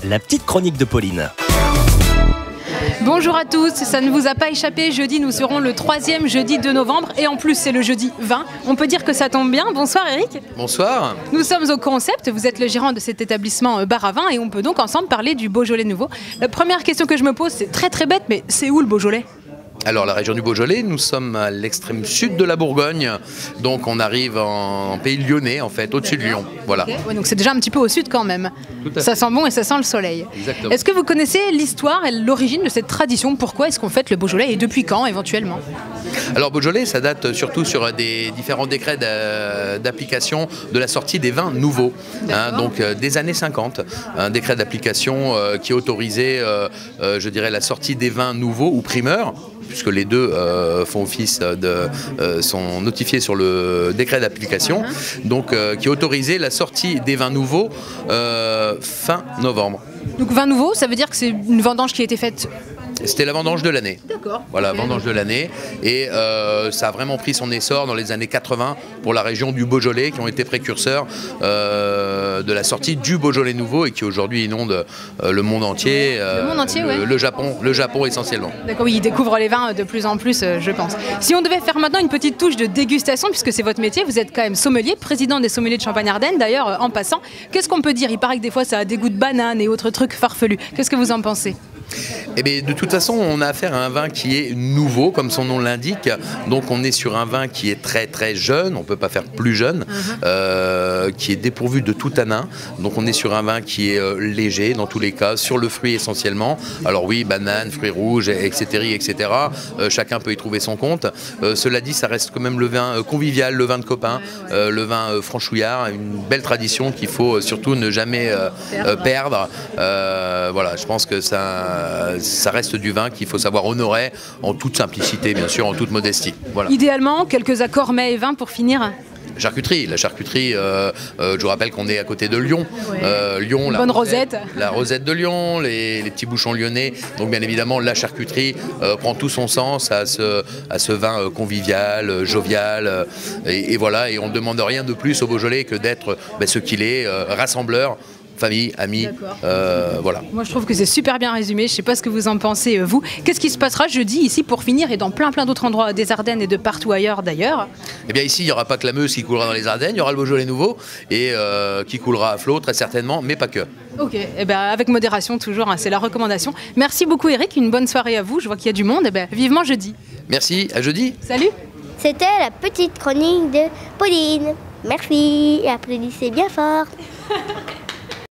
la petite chronique de Pauline. Bonjour à tous, ça ne vous a pas échappé, jeudi nous serons le 3e jeudi de novembre et en plus c'est le jeudi 20. On peut dire que ça tombe bien. Bonsoir Eric. Bonsoir. Nous sommes au Concept, vous êtes le gérant de cet établissement bar à vin et on peut donc ensemble parler du Beaujolais nouveau. La première question que je me pose, c'est très bête, mais c'est où le Beaujolais ? Alors la région du Beaujolais, nous sommes à l'extrême sud de la Bourgogne, donc on arrive en pays lyonnais en fait, au-dessus de Lyon. Voilà. Okay. Ouais, donc c'est déjà un petit peu au sud quand même. Ça sent bon et ça sent le soleil. Exactement. Est-ce que vous connaissez l'histoire et l'origine de cette tradition? Pourquoi est-ce qu'on fête le Beaujolais et depuis quand éventuellement? Alors Beaujolais, ça date surtout sur des différents décrets d'application de la sortie des vins nouveaux, donc des années 50. Un décret d'application qui autorisait, je dirais, la sortie des vins nouveaux ou primeurs, puisque les deux font office sont notifiés sur le décret d'application, donc qui autorisait la sortie des vins nouveaux fin novembre. Donc vin nouveau, ça veut dire que c'est une vendange qui a été faite? C'était la vendange de l'année. D'accord. Voilà, vendange de l'année. Et ça a vraiment pris son essor dans les années 80 pour la région du Beaujolais, qui ont été précurseurs de la sortie du Beaujolais nouveau et qui aujourd'hui inondent le monde entier. Le monde entier, oui. Le Japon essentiellement. D'accord, oui, ils découvrent les vins de plus en plus, je pense. Si on devait faire maintenant une petite touche de dégustation, puisque c'est votre métier, vous êtes quand même sommelier, président des sommeliers de Champagne-Ardenne, d'ailleurs, en passant. Qu'est-ce qu'on peut dire? Il paraît que des fois ça a des goûts de banane et autres trucs farfelus. Qu'est-ce que vous en pensez? Eh bien, de toute façon, on a affaire à un vin qui est nouveau, comme son nom l'indique. Donc, on est sur un vin qui est très jeune. On ne peut pas faire plus jeune, qui est dépourvu de tout tanin. Donc, on est sur un vin qui est léger, dans tous les cas, sur le fruit essentiellement. Alors oui, banane, fruits rouges, etc. Chacun peut y trouver son compte. Cela dit, ça reste quand même le vin convivial, le vin de copain, le vin franchouillard, une belle tradition qu'il faut surtout ne jamais perdre. Voilà, je pense que ça reste du vin qu'il faut savoir honorer en toute simplicité, bien sûr, en toute modestie. Voilà. Idéalement, quelques accords mets et vins pour finir. La charcuterie, je vous rappelle qu'on est à côté de Lyon. Lyon, bonne rosette. La rosette de Lyon, les petits bouchons lyonnais. Donc bien évidemment, la charcuterie prend tout son sens à ce vin convivial, jovial. Et voilà, et on ne demande rien de plus au Beaujolais que d'être ce qu'il est, rassembleur. Famille, amis, voilà. Moi je trouve que c'est super bien résumé, je ne sais pas ce que vous en pensez vous. Qu'est-ce qui se passera jeudi ici pour finir et dans plein d'autres endroits des Ardennes et de partout ailleurs d'ailleurs? Eh bien ici il n'y aura pas que la Meuse qui coulera dans les Ardennes, il y aura le Beaujolais nouveau et qui coulera à flot très certainement, mais pas que. Ok, eh ben, avec modération toujours, c'est la recommandation. Merci beaucoup Eric, une bonne soirée à vous, je vois qu'il y a du monde, vivement jeudi. Merci, à jeudi. Salut. C'était la petite chronique de Pauline. Merci, et applaudissez bien fort.